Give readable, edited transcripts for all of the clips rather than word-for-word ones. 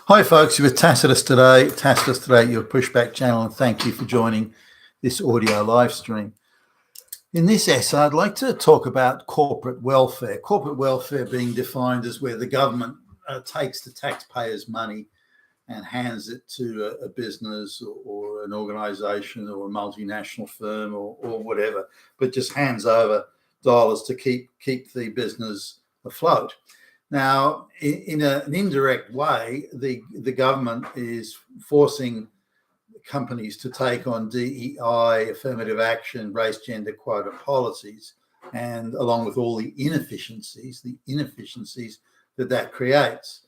Hi folks, you're with Tacitus today, your pushback channel, and thank you for joining this audio live stream. In this essay, I'd like to talk about corporate welfare. Corporate welfare being defined as where the government takes the taxpayers' money and hands it to a business or an organisation or a multinational firm or whatever, but just hands over dollars to keep the business afloat. Now, in an indirect way, the government is forcing companies to take on DEI, affirmative action, race, gender, quota policies, and along with all the inefficiencies that creates.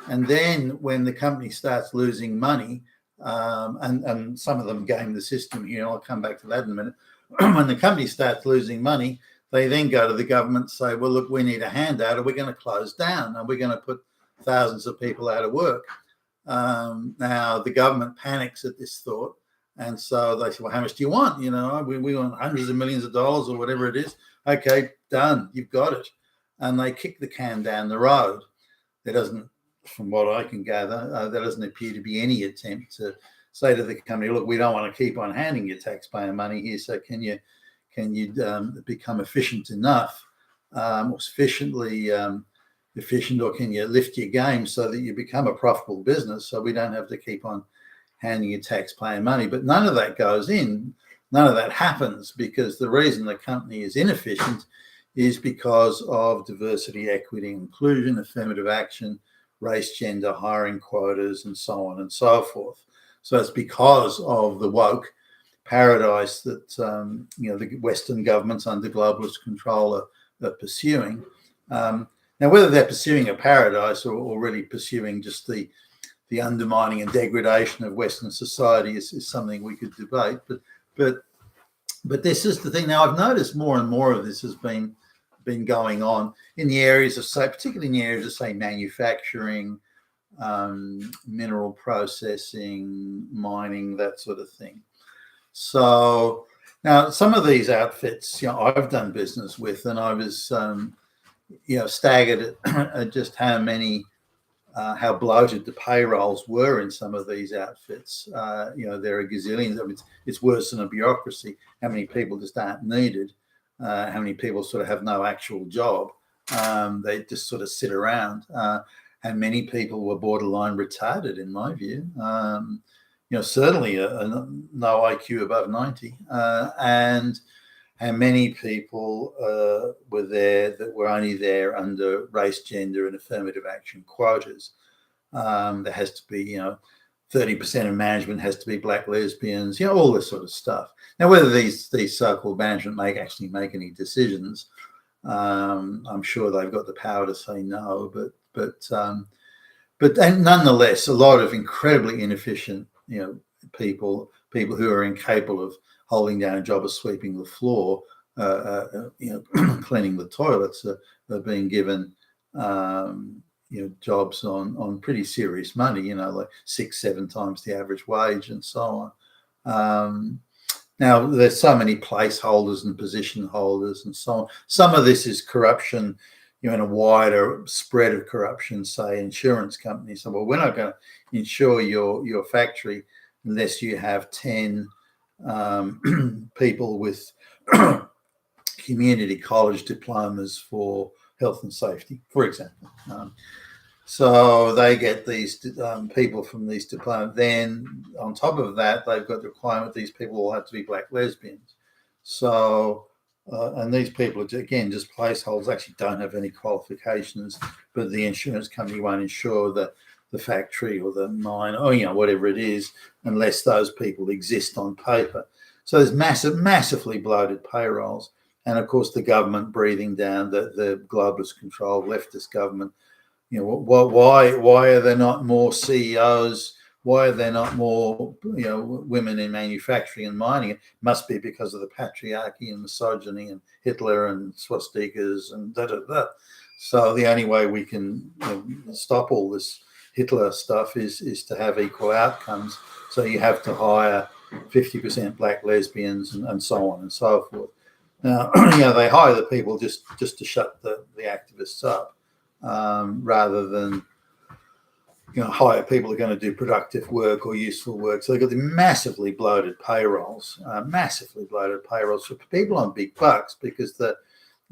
And then when the company starts losing money, and some of them game the system here, and I'll come back to that in a minute. When the company starts losing money, they then go to the government and say, well, look, we need a handout, or we're going to close down, and we're going to put thousands of people out of work. Now, the government panics at this thought, and so they say, well, how much do you want? You know, we want hundreds of millions of dollars or whatever it is. Okay, done, you've got it. And they kick the can down the road. There doesn't, from what I can gather, there doesn't appear to be any attempt to say to the company, look, we don't want to keep on handing you taxpayer money here, so can you become efficient enough or sufficiently efficient, or can you lift your game so that you become a profitable business so we don't have to keep on handing you taxpayer money? But none of that goes in. None of that happens, because the reason the company is inefficient is because of diversity, equity, inclusion, affirmative action, race, gender, hiring quotas, and so on and so forth. So it's because of the woke paradise that the Western governments under globalist control are pursuing. Now, whether they're pursuing a paradise or really pursuing just the undermining and degradation of Western society is something we could debate. But this is the thing. Now, I've noticed more and more of this has been going on in the areas of, say, particularly in the areas of, say, manufacturing, mineral processing, mining, that sort of thing. So now some of these outfits, I've done business with, and I was, staggered at just how bloated the payrolls were in some of these outfits. There are gazillions. I mean, it's worse than a bureaucracy. How many people just aren't needed? How many people sort of have no actual job? They just sort of sit around. And many people were borderline retarded, in my view. Certainly no IQ above 90, and many people were there that were only there under race, gender, and affirmative action quotas. There has to be, 30% of management has to be black lesbians, all this sort of stuff. Now, whether these so-called management actually make any decisions, I'm sure they've got the power to say no, but nonetheless, a lot of incredibly inefficient, people who are incapable of holding down a job of sweeping the floor, cleaning the toilets, are being given, jobs on pretty serious money, like 6-7 times the average wage and so on. Now, there's so many placeholders and position holders and so on. Some of this is corruption, in a wider spread of corruption, say insurance companies. So, well, we're not going to insure your factory unless you have 10 people with community college diplomas for health and safety, for example. So they get these people from these diplomas. Then on top of that, they've got the requirement these people all have to be black lesbians. So, and these people are, again, just placeholders, actually don't have any qualifications, but the insurance company won't insure the factory or the mine or, whatever it is, unless those people exist on paper. So there's massively bloated payrolls. And of course, the government breathing down, the globalist controlled leftist government. Why are there not more CEOs? Why are there not more, women in manufacturing and mining? It must be because of the patriarchy and misogyny and Hitler and swastikas and da-da-da. So the only way we can stop all this Hitler stuff is to have equal outcomes. So you have to hire 50% black lesbians and so on and so forth. Now, they hire the people just to shut the activists up, rather than hire people who are going to do productive work or useful work. So they've got the massively bloated payrolls for people on big bucks, because the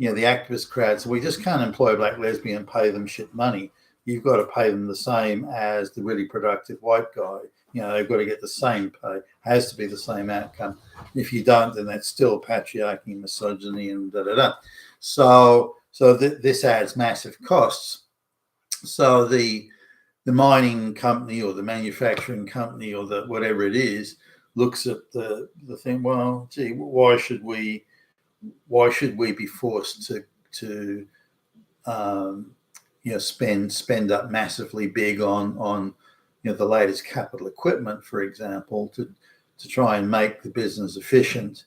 activist crowd. So we just can't employ a black lesbian and pay them shit money. You've got to pay them the same as the really productive white guy. They've got to get the same pay. Has to be the same outcome. If you don't, then that's still patriarchy, misogyny, and da-da-da. So this adds massive costs. So the mining company or the manufacturing company or the whatever it is looks at the thing. Well, gee, why should we be forced to spend up massively big on the latest capital equipment, for example, to try and make the business efficient,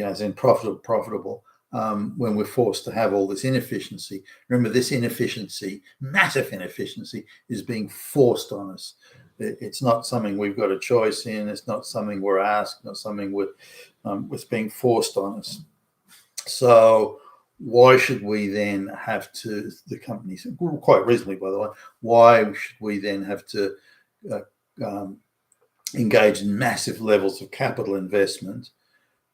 as in profitable, when we're forced to have all this inefficiency. Remember, this inefficiency, massive inefficiency, is being forced on us. It's not something we've got a choice in. It's not something we're asked. Not something it's being forced on us. So why should we then have to, the companies, quite reasonably, by the way, why should we then have to engage in massive levels of capital investment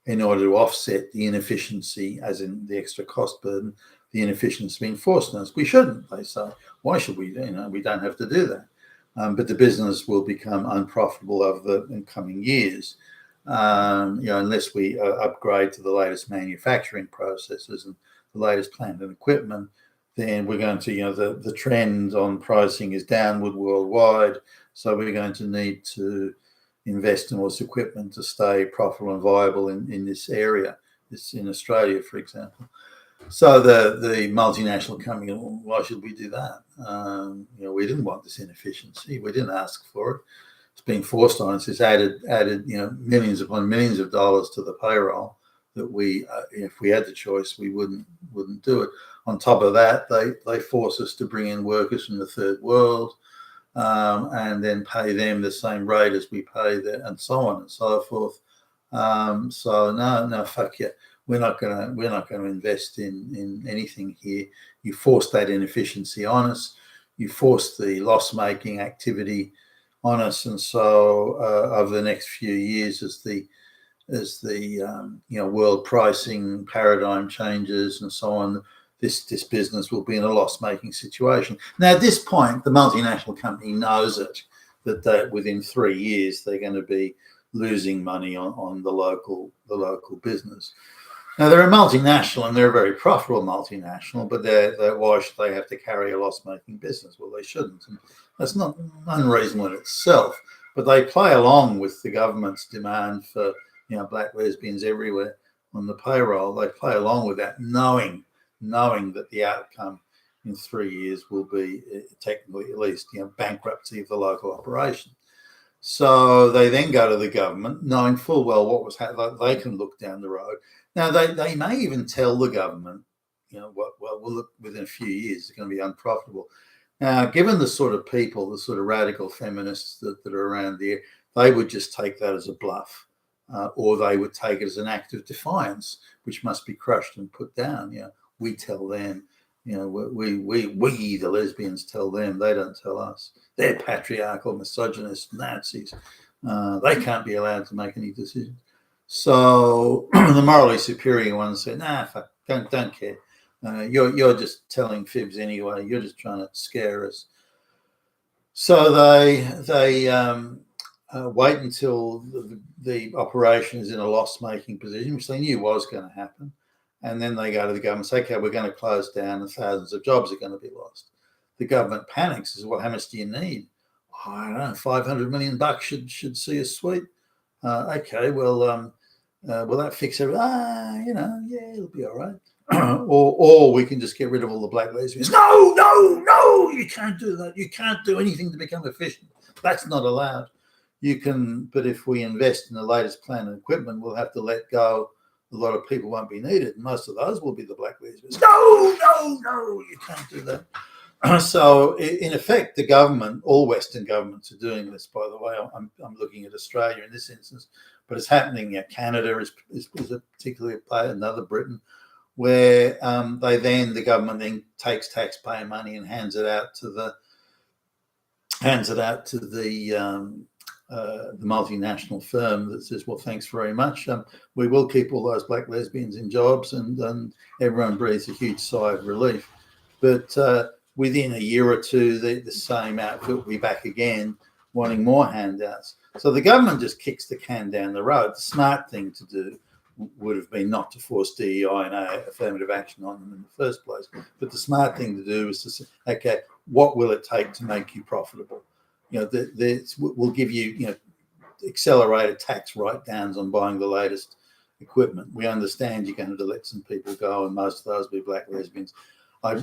in order to offset the inefficiency, as in the extra cost burden, the inefficiency being forced on us? We shouldn't, they say. Why should we? We don't have to do that. But the business will become unprofitable over the coming years, unless we upgrade to the latest manufacturing processes and the latest plant and equipment. Then we're going to, the trend on pricing is downward worldwide. So we're going to need to invest in all this equipment to stay profitable and viable in this area. This in Australia, for example. So the multinational company, well, why should we do that? We didn't want this inefficiency. We didn't ask for it. It's being forced on us. It's added millions upon millions of dollars to the payroll that we, if we had the choice, we wouldn't do it. On top of that, they force us to bring in workers from the third world, and then pay them the same rate as we pay them, and so on and so forth. So no, fuck you. We're not gonna invest in anything here. You force that inefficiency on us. You force the loss-making activity on us, and so over the next few years, as the world pricing paradigm changes and so on, this business will be in a loss-making situation. Now, at this point, the multinational company knows it, that within 3 years they're going to be losing money on the local business. Now, they're a multinational, and they're a very profitable multinational, but why should they have to carry a loss-making business? Well, they shouldn't. And that's not unreasonable in itself, but they play along with the government's demand for black lesbians everywhere on the payroll. They play along with that, knowing that the outcome in 3 years will be, technically at least, bankruptcy of the local operation. So they then go to the government, knowing full well what was happening. They can look down the road. Now, they may even tell the government, we'll look within a few years, it's going to be unprofitable. Now, given the sort of people, the sort of radical feminists that are around there, they would just take that as a bluff, or they would take it as an act of defiance, which must be crushed and put down. We tell them, we the lesbians tell them, they don't tell us. They're patriarchal, misogynist Nazis. They can't be allowed to make any decisions. So the morally superior ones say, nah, fuck, don't care. You're just telling fibs anyway. You're just trying to scare us. So they wait until the operation is in a loss-making position, which they knew was going to happen. And then they go to the government and say, okay, we're going to close down and thousands of jobs are going to be lost. The government panics and says, well, how much do you need? Oh, I don't know, $500 million should see us sweet. Okay, well, will that fix everything? Yeah, it'll be all right. or we can just get rid of all the black lesbians. No, you can't do that. You can't do anything to become efficient. That's not allowed. You can, but if we invest in the latest plant and equipment, we'll have to let go. A lot of people won't be needed. Most of those will be the black lesbians. No, you can't do that. So, in effect, the government, all Western governments are doing this, by the way. I'm looking at Australia in this instance, but it's happening. Canada is a particularly another Britain, where the government then takes taxpayer money and hands it out to hands it out to the multinational firm that says, well, thanks very much. We will keep all those black lesbians in jobs, and everyone breathes a huge sigh of relief. But within a year or two, the same outfit will be back again, wanting more handouts. So the government just kicks the can down the road. The smart thing to do would have been not to force DEI and affirmative action on them in the first place. But the smart thing to do is to say, okay, what will it take to make you profitable? We'll give you, accelerated tax write-downs on buying the latest equipment. We understand you're going to let some people go, and most of those will be black lesbians.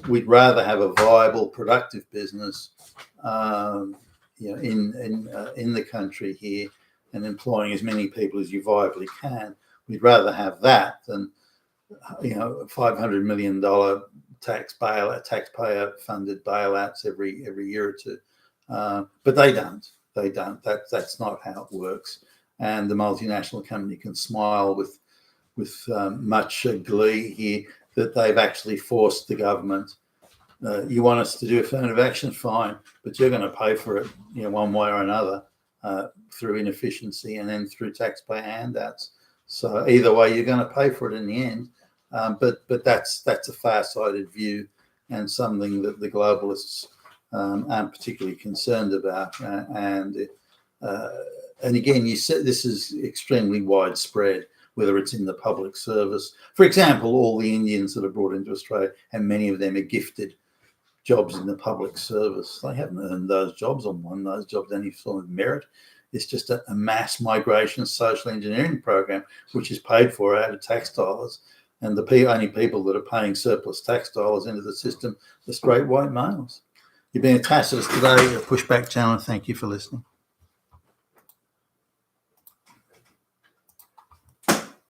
We'd rather have a viable, productive business, in the country here, and employing as many people as you viably can. We'd rather have that than, $500 million taxpayer-funded bailouts every year or two. But they don't. That's not how it works. And the multinational company can smile with much glee here that they've actually forced the government. You want us to do affirmative action, fine, but you're going to pay for it, one way or another, through inefficiency and then through taxpayer handouts. So either way, you're going to pay for it in the end. But that's a far-sighted view, and something that the globalists aren't particularly concerned about. And again, you said this is extremely widespread, whether it's in the public service. For example, all the Indians that are brought into Australia, and many of them are gifted jobs in the public service. They haven't earned those jobs or won those jobs any sort of merit. It's just a mass migration social engineering program, which is paid for out of tax dollars. And the only people that are paying surplus tax dollars into the system are straight white males. You've been a Tacitus today, a Pushback channel. Thank you for listening.